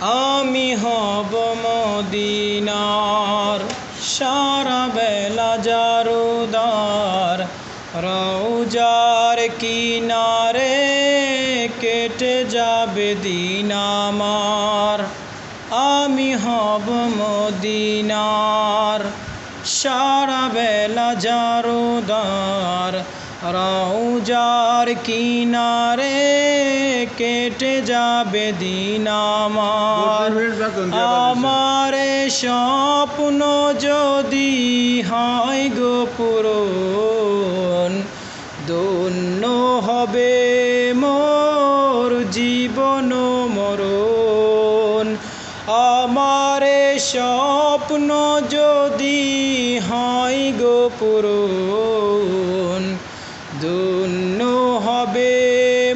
আমি হব মদিনার সারা বেলা জারুদার, রওজার কিনারে কেটে যাবে দিন আমার। আমি হব মদিনার সারা বেলা জারুদার, রওজার কিনারে কেটে যাবে দিন আমার। আমার স্বপ্ন যদি হয় গো পূরণ, ধন্য হবে মোর জীবন মরণ। আমার স্বপ্ন যদি হয় গো পূরণ, ধন্য হবে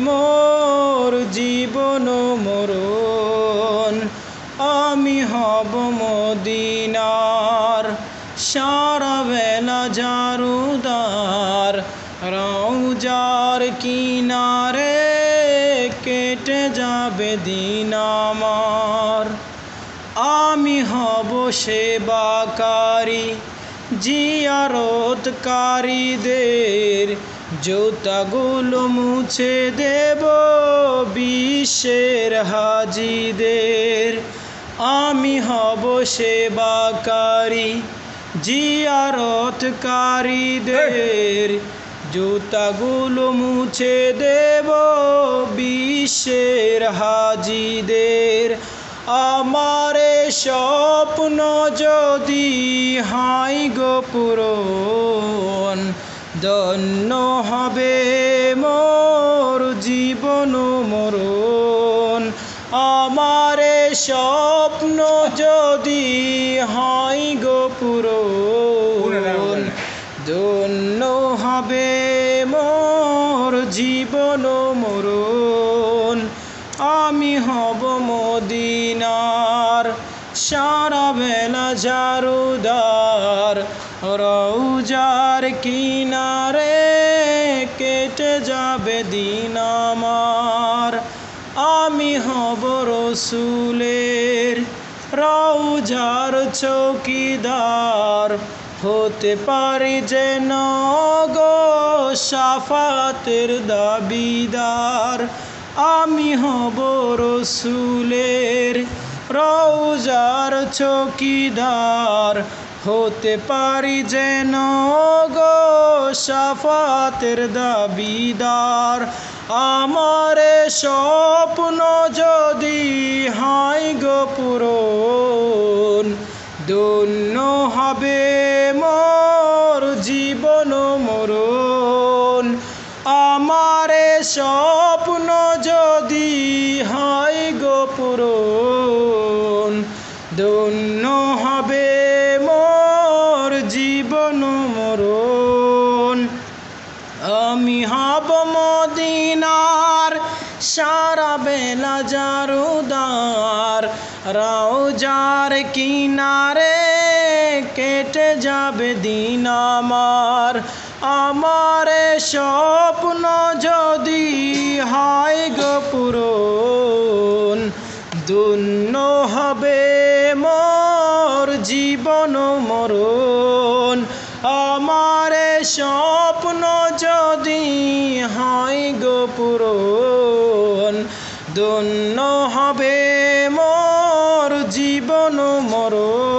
মোর জীবন মরণ। আমি হব মদিনার সারা বেলা জারুদার, রওজার কিনারে কেটে যাবে দিন আমার। আমি হব সেবাকারী জিয়ারতকারীদের, জুতাগুলো মুছে দেব বিশ্বের হাজিদের। আমি হব সেবাকারী জিয়ারতকারীদের, জুতাগুলো মুছে দেব বিশ্বের হাজিদের। আমার স্বপ্ন যদি হয় গো পূরণ, ধন্য হবে মোর জীবন মরণ। আমার স্বপ্ন যদি হয় গো পূরণ, ধন্য হবে মোর জীবন মরণ। আমি হব মদিনার সারা বেলা জারুদার, রওজার কিনারে কেটে যাবে দিন আমার। আমি হব রসুলের রওজার চৌকিদার, হতে পারি যেন গো শাফাতের দাবিদার। আমি হব রসুলের রওজার চৌকিদার, হতে পারি যেন গো শাফাতের দাবিদার। আমার স্বপ্ন যদি হয় গো পূরণ, ধন্য হবে মোর জীবন মরণ। আমার স্বপ্ন যদি হয় গো পূরণ, ধন্য হবে মোর জীবন মরণ। আমি হব মদিনার সারা বেলা জারুদার, রওজার কিনারে কেটে যাবে দিন আমার। আমার স্বপ্ন যদি হয় গো পূরণ, ধন্য হবে মোর জীবন মরণ। আমার স্বপ্ন যদি হয় গো পূরণ, ধন্য হবে মোর জীবন মরণ।